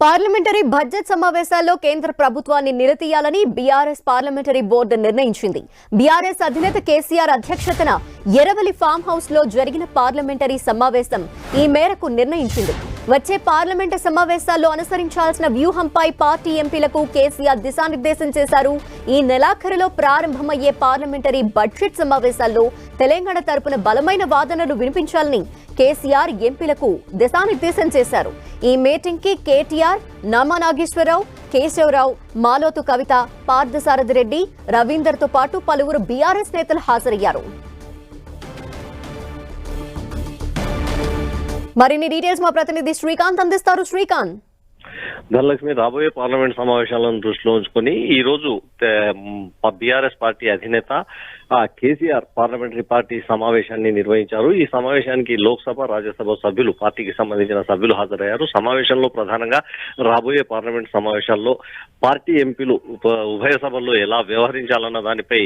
Parliamentary budget సమావేశాల్లో కేంద్ర ప్రభుత్వాన్ని నిలదీయాలని బీఆర్ఎస్ పార్లమెంటరీ బోర్డు నిర్ణయించింది. బీఆర్ఎస్ అధినేత కేసీఆర్ అధ్యక్షతన ఎరవలి ఫామ్ హౌస్ లో జరిగిన పార్లమెంటరీ సమావేశం ఈ మేరకు నిర్ణయించింది. వచ్చే పార్లమెంటు సమావేశాల్లో అనుసరించాల్సిన వ్యూహంపై పార్టీ ఎంపీలకు కేసీఆర్ దిశానిర్దేశం చేశారు. ఈ నెలాఖరులో ప్రారంభమయ్యే పార్లమెంటరీ బడ్జెట్ సమావేశాల్లో తెలంగాణ తరపున బలమైన వాదనలు వినిపించాలని కేసీఆర్ ఎంపీలకు దిశానిర్దేశం చేశారు. ఈ మీటింగ్ కి కేటీఆర్, నామా నాగేశ్వరరావు, కేశవరావు, మాలోతు కవిత, పార్థసారథి రెడ్డి, రవీందర్ తో పాటు పలువురు బీఆర్ఎస్ నేతలు హాజరయ్యారు. మరిన్ని డీటెయిల్స్ మా ప్రతినిధి శ్రీకాంత్ అందిస్తారు. శ్రీకాంత్, ధనలక్ష్మి, రాబోయే పార్లమెంట్ సమావేశాలను దృష్టిలో ఉంచుకొని ఈ రోజు బీఆర్ఎస్ పార్టీ అధినేత కేసీఆర్ పార్లమెంటరీ పార్టీ సమావేశాన్ని నిర్వహించారు. ఈ సమావేశానికి లోక్సభ, రాజ్యసభ సభ్యులు, పార్టీకి సంబంధించిన సభ్యులు హాజరయ్యారు. సమావేశంలో ప్రధానంగా రాబోయే పార్లమెంట్ సమావేశాల్లో పార్టీ ఎంపీలు ఉభయ సభల్లో ఎలా వ్యవహరించాలన్న దానిపై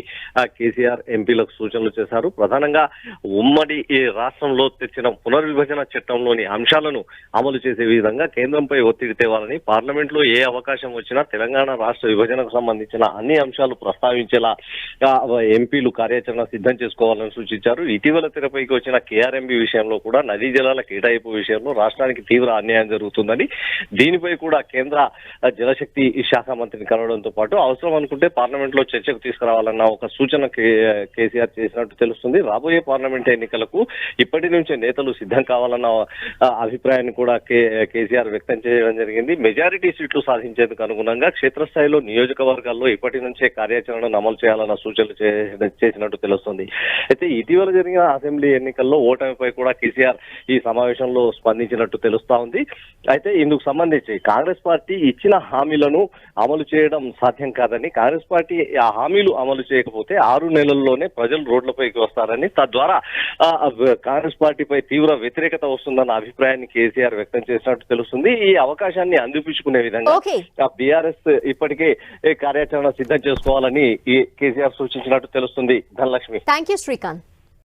కేసీఆర్ ఎంపీలకు సూచనలు చేశారు. ప్రధానంగా ఉమ్మడి రాష్ట్రంలో తెచ్చిన పునర్విభజన చట్టంలోని అంశాలను అమలు చేసే విధంగా కేంద్రంపై ఒత్తిడి తేవాలని, పార్లమెంట్ లో ఏ అవకాశం వచ్చినా తెలంగాణ రాష్ట్ర విభజనకు సంబంధించిన అన్ని అంశాలు ప్రస్తావించేలా ఎంపీలు కార్యాచరణ సిద్ధం చేసుకోవాలని సూచించారు. ఇటీవల తెరపైకి వచ్చిన కేఆర్ఎంబీ విషయంలో కూడా నదీ జలాల కేటాయింపు విషయంలో రాష్ట్రానికి తీవ్ర అన్యాయం జరుగుతుందని, దీనిపై కూడా కేంద్ర జలశక్తి శాఖ మంత్రిని కలవడంతో పాటు అవసరం అనుకుంటే పార్లమెంట్ లో చర్చకు తీసుకురావాలన్న ఒక సూచన కేసీఆర్ చేసినట్టు తెలుస్తుంది. రాబోయే పార్లమెంట్ ఎన్నికలకు ఇప్పటి నుంచే నేతలు సిద్ధం కావాలన్న అభిప్రాయాన్ని కూడా కేసీఆర్ వ్యక్తం చేయడం జరిగింది. మెజారిటీ సీట్లు సాధించేందుకు అనుగుణంగా క్షేత్రస్థాయిలో నియోజకవర్గాల్లో ఇప్పటి నుంచే కార్యాచరణను అమలు చేయాలన్న సూచనలు చేసినట్టు తెలుస్తుంది. అయితే ఇటీవల జరిగిన అసెంబ్లీ ఎన్నికల్లో ఓటమిపై కూడా కేసీఆర్ ఈ సమావేశంలో స్పందించినట్టు తెలుస్తా ఉంది. అయితే ఇందుకు సంబంధించి కాంగ్రెస్ పార్టీ ఇచ్చిన హామీలను అమలు చేయడం సాధ్యం కాదని, కాంగ్రెస్ పార్టీ ఆ హామీలు అమలు చేయకపోతే 6 నెలల్లోనే ప్రజలు రోడ్లపైకి వస్తారని, తద్వారా కాంగ్రెస్ పార్టీపై తీవ్ర వ్యతిరేకత వస్తుందన్న అభిప్రాయాన్ని కేసీఆర్ వ్యక్తం చేసినట్టు తెలుస్తుంది. ఈ అవకాశాన్ని అందిపుచ్చుకునే విధంగా బీఆర్ఎస్ ఇప్పటికే కార్యాచరణ సిద్ధం చేసుకోవాలని కేసీఆర్ సూచించినట్టు తెలుస్తుంది. Dhanalakshmi, thank you Srikanth.